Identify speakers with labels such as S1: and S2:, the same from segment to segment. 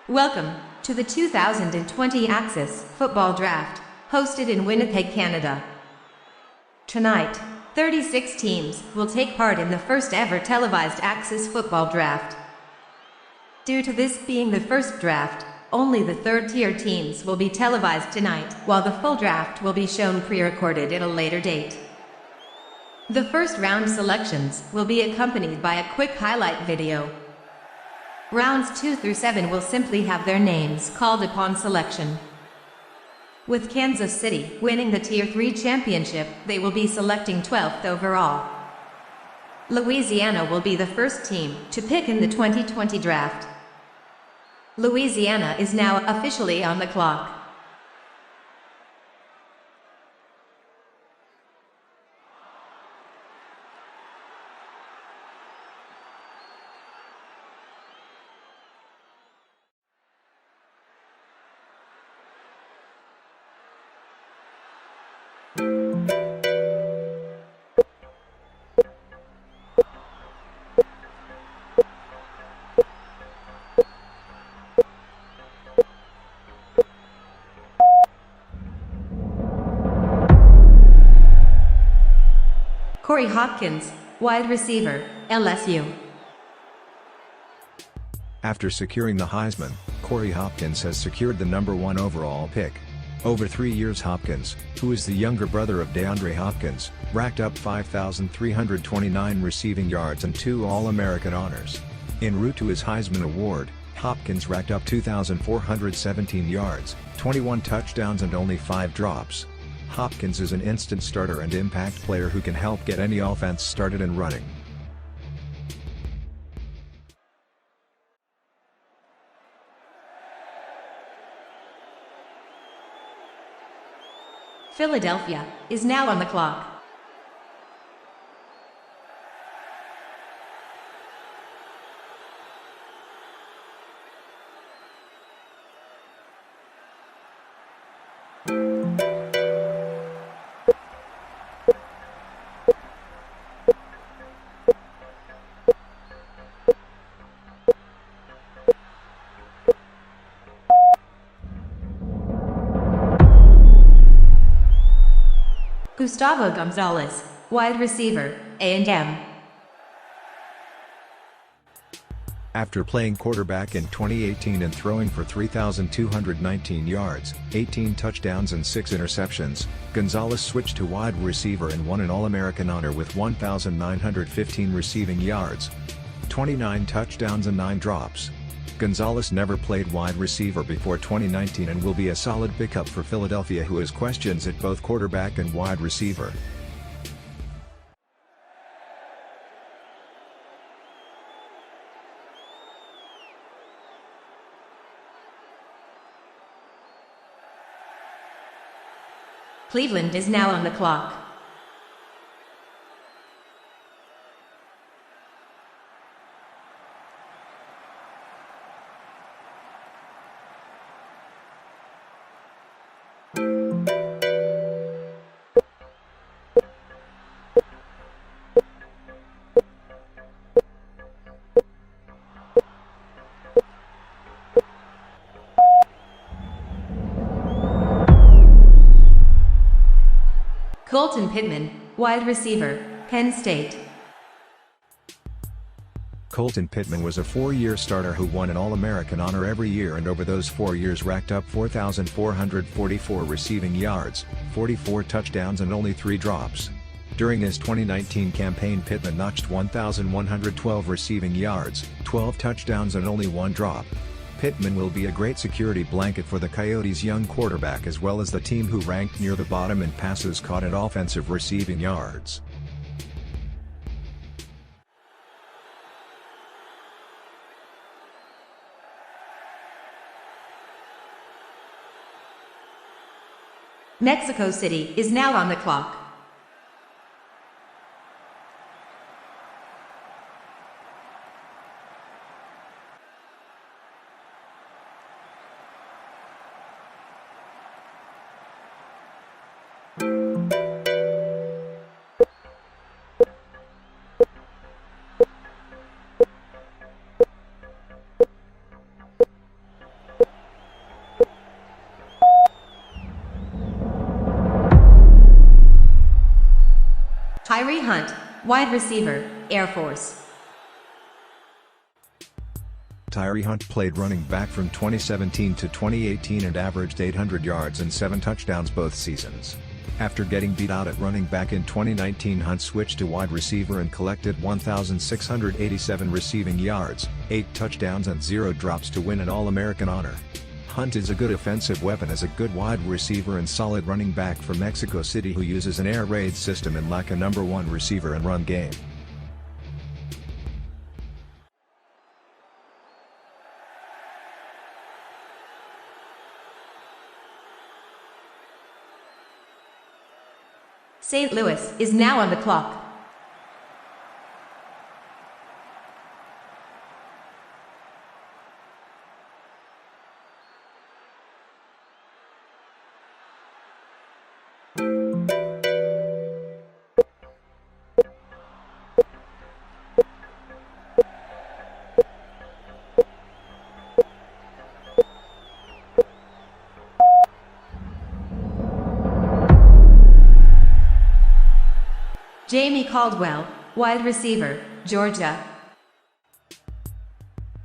S1: Welcome to the 2020 Axis Football Draft, hosted in Winnipeg, Canada. Tonight, 36 teams will take part in the first ever televised Axis Football Draft. Due to this being the first draft, only the third-tier teams will be televised tonight, while the full draft will be shown pre-recorded at a later date. The first round selections will be accompanied by a quick highlight video. Rounds 2 through 7 will simply have their names called upon selection. With Kansas City winning the Tier 3 championship, they will be selecting 12th overall. Louisiana will be the first team to pick in the 2020 draft. Louisiana is now officially on the clock. Corey Hopkins, wide receiver, LSU.
S2: After securing the Heisman, Corey Hopkins has secured the #1 overall pick. Over 3 years, Hopkins, who is the younger brother of DeAndre Hopkins, racked up 5,329 receiving yards and 2 All-American honors. En route to his Heisman Award, Hopkins racked up 2,417 yards, 21 touchdowns and only 5 drops. Hopkins is an instant starter and impact player who can help get any offense started and running.
S1: Philadelphia is now on the clock. Gustavo Gonzalez, wide receiver, A&M.
S2: After playing quarterback in 2018 and throwing for 3,219 yards, 18 touchdowns and 6 interceptions, Gonzalez switched to wide receiver and won an All-American honor with 1,915 receiving yards, 29 touchdowns and 9 drops. Gonzalez never played wide receiver before 2019 and will be a solid pickup for Philadelphia, who has questions at both quarterback and wide receiver.
S1: Cleveland is now on the clock. Colton Pittman, wide receiver, Penn State.
S2: Colton Pittman was a 4-year starter who won an All-American honor every year and over those 4 years racked up 4,444 receiving yards, 44 touchdowns and only 3 drops. During his 2019 campaign, Pittman notched 1,112 receiving yards, 12 touchdowns and only 1 drop. Pittman will be a great security blanket for the Coyotes' young quarterback as well as the team, who ranked near the bottom in passes caught and offensive receiving yards.
S1: Mexico City is now on the clock. Tyree Hunt, wide receiver, Air Force.
S2: Tyree Hunt played running back from 2017 to 2018 and averaged 800 yards and 7 touchdowns both seasons. After getting beat out at running back in 2019, Hunt switched to wide receiver and collected 1,687 receiving yards, 8 touchdowns and 0 drops to win an All-American honor. Hunt is a good offensive weapon as a good wide receiver and solid running back for Mexico City, who uses an air raid system and lack a number 1 receiver and run game.
S1: St. Louis is now on the clock. Jamie Caldwell, wide receiver, Georgia.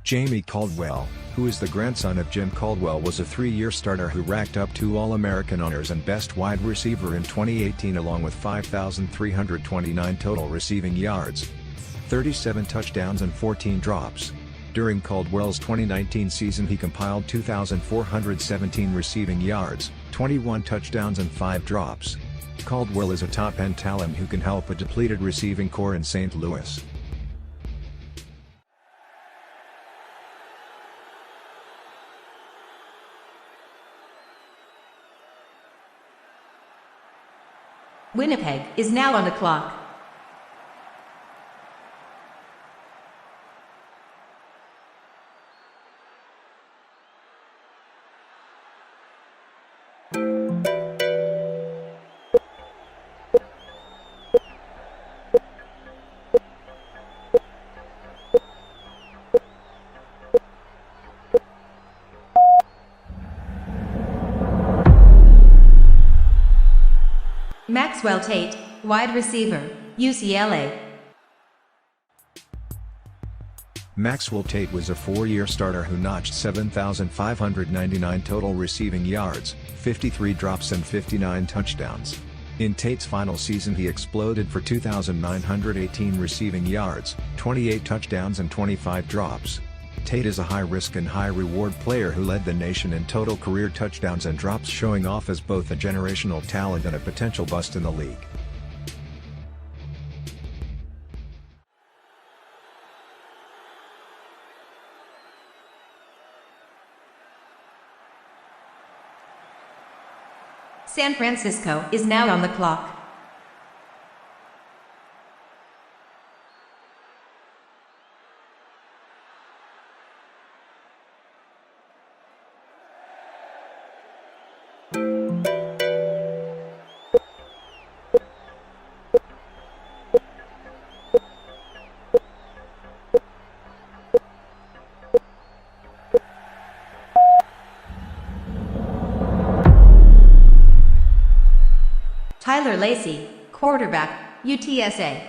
S2: Jamie Caldwell, who is the grandson of Jim Caldwell, was a 3-year starter who racked up 2 All-American honors and Best Wide Receiver in 2018 along with 5,329 total receiving yards, 37 touchdowns and 14 drops. During Caldwell's 2019 season he compiled 2,417 receiving yards, 21 touchdowns and 5 drops. Caldwell is a top-end talent who can help a depleted receiving core in St. Louis.
S1: Winnipeg is now on the clock. Maxwell Tate, wide receiver, UCLA.
S2: Maxwell Tate was a 4-year starter who notched 7,599 total receiving yards, 53 drops and 59 touchdowns. In Tate's final season he exploded for 2,918 receiving yards, 28 touchdowns and 25 drops. Tate is a high-risk and high-reward player who led the nation in total career touchdowns and drops, showing off as both a generational talent and a potential bust in the league.
S1: San Francisco is now on the clock. Tyler Lacey, quarterback, UTSA.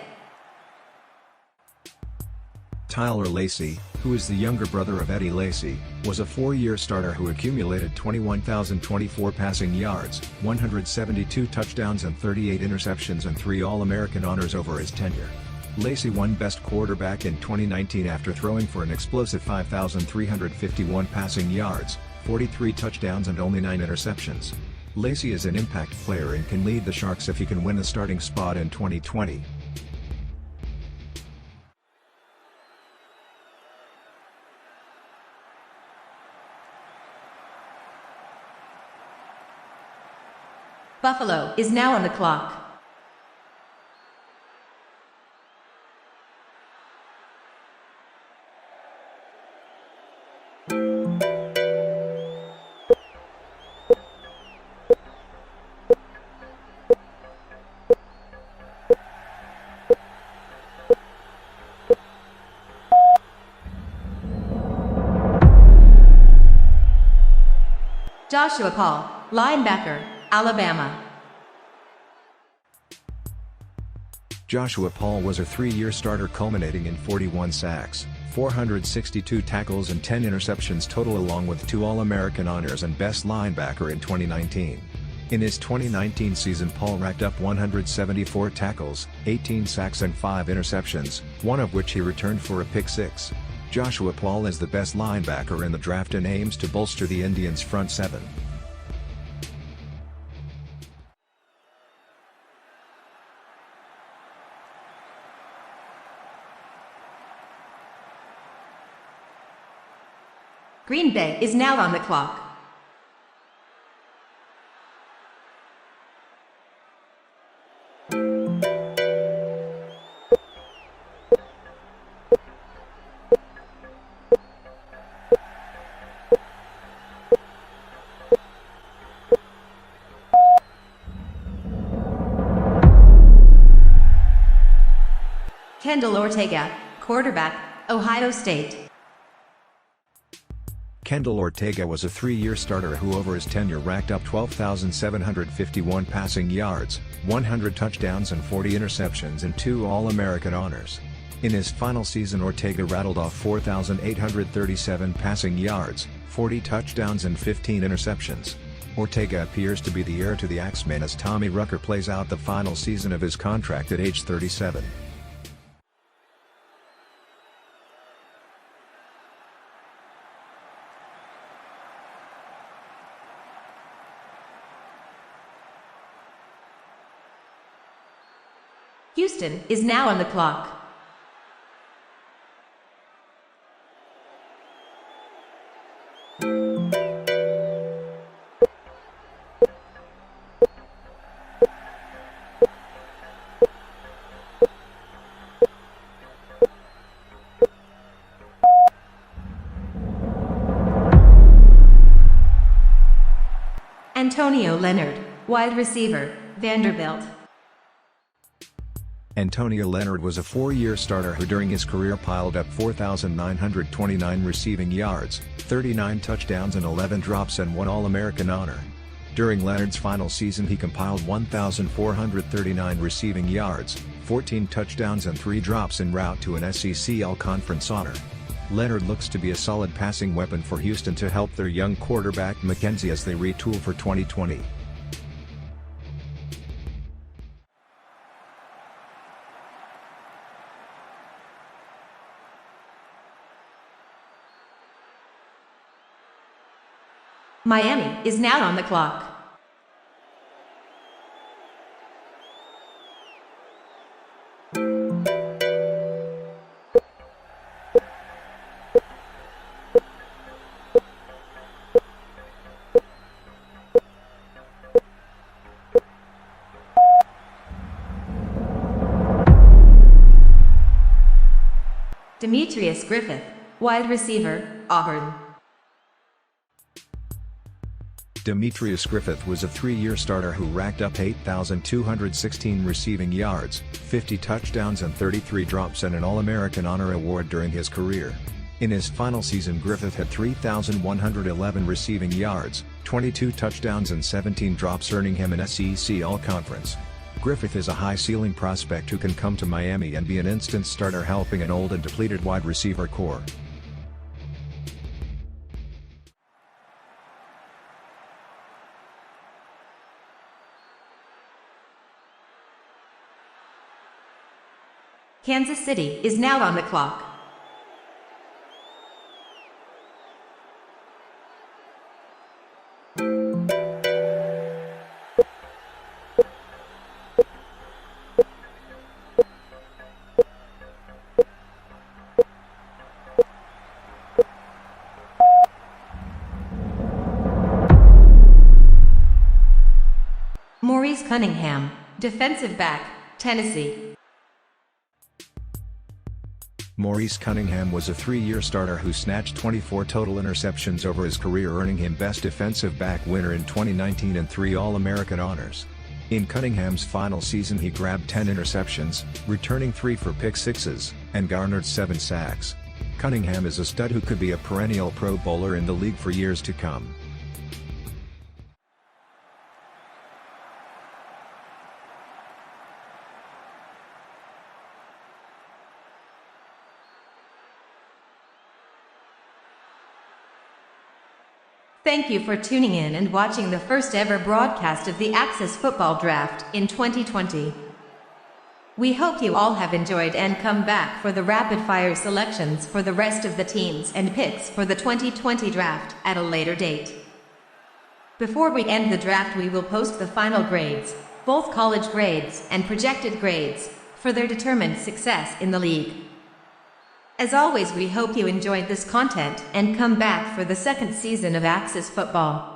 S2: Tyler Lacey, who is the younger brother of Eddie Lacy, was a 4-year starter who accumulated 21,024 passing yards, 172 touchdowns and 38 interceptions and 3 All-American honors over his tenure. Lacy won Best Quarterback in 2019 after throwing for an explosive 5,351 passing yards, 43 touchdowns and only 9 interceptions. Lacy is an impact player and can lead the Sharks if he can win a starting spot in 2020.
S1: Buffalo is now on the clock. Joshua Paul, linebacker, Alabama.
S2: Joshua Paul was a 3-year starter culminating in 41 sacks, 462 tackles and 10 interceptions total, along with 2 All-American honors and Best Linebacker in 2019. In his 2019 season, Paul racked up 174 tackles, 18 sacks and 5 interceptions, one of which he returned for a pick six. Joshua Paul is the best linebacker in the draft and aims to bolster the Indians' front seven.
S1: Green Bay is now on the clock. Kendall Ortega, quarterback, Ohio State.
S2: Kendall Ortega was a 3-year starter who over his tenure racked up 12,751 passing yards, 100 touchdowns and 40 interceptions and 2 All-American honors. In his final season, Ortega rattled off 4,837 passing yards, 40 touchdowns and 15 interceptions. Ortega appears to be the heir to the Axeman as Tommy Rucker plays out the final season of his contract at age 37.
S1: Houston is now on the clock. Antonio Leonard, wide receiver, Vanderbilt.
S2: Antonio Leonard was a 4-year starter who during his career piled up 4,929 receiving yards, 39 touchdowns and 11 drops and 1 All-American honor. During Leonard's final season, he compiled 1,439 receiving yards, 14 touchdowns and 3 drops en route to an SEC All-Conference honor. Leonard looks to be a solid passing weapon for Houston to help their young quarterback McKenzie as they retool for 2020.
S1: Miami is now on the clock. Demetrius Griffith, wide receiver, Auburn.
S2: Demetrius Griffith was a 3-year starter who racked up 8,216 receiving yards, 50 touchdowns and 33 drops and an All-American honor award during his career. In his final season, Griffith had 3,111 receiving yards, 22 touchdowns and 17 drops, earning him an SEC All-Conference. Griffith is a high-ceiling prospect who can come to Miami and be an instant starter, helping an old and depleted wide receiver core.
S1: Kansas City is now on the clock. Maurice Cunningham, defensive back, Tennessee.
S2: Maurice Cunningham was a 3-year starter who snatched 24 total interceptions over his career, earning him Best Defensive Back winner in 2019 and 3 All-American honors. In Cunningham's final season, he grabbed 10 interceptions, returning 3 for pick sixes, and garnered 7 sacks. Cunningham is a stud who could be a perennial Pro Bowler in the league for years to come.
S1: Thank you for tuning in and watching the first ever broadcast of the Axis Football Draft in 2020. We hope you all have enjoyed and come back for the rapid-fire selections for the rest of the teams and picks for the 2020 draft at a later date. Before we end the draft, we will post the final grades, both college grades and projected grades, for their determined success in the league. As always, we hope you enjoyed this content and come back for the second season of Axis Football.